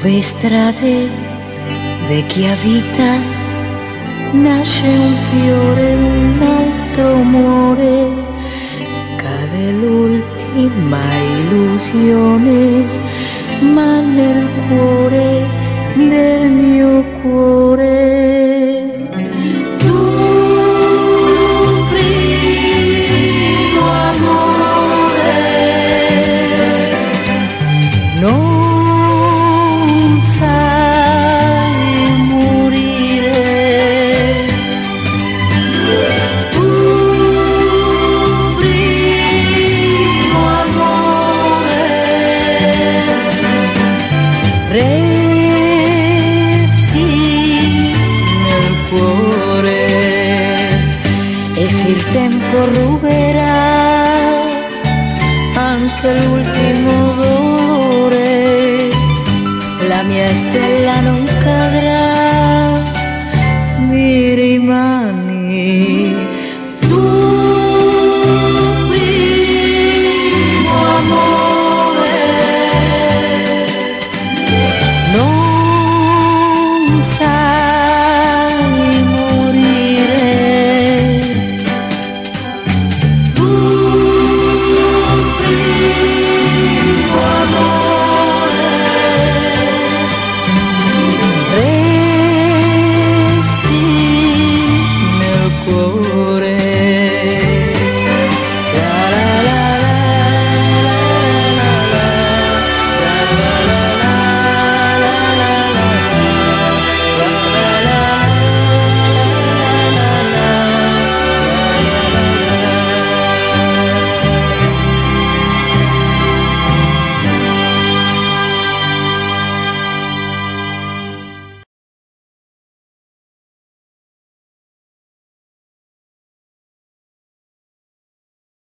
Nuove strade, vecchia vita, nasce un fiore, un altro muore, cade l'ultima illusione, ma nel cuore del mio cuore tu primo amore non sai morire, tu primo amore resti nel cuore, e se il tempo ruberà anche l'ultimo dolore, la mia stella non cadrà, mi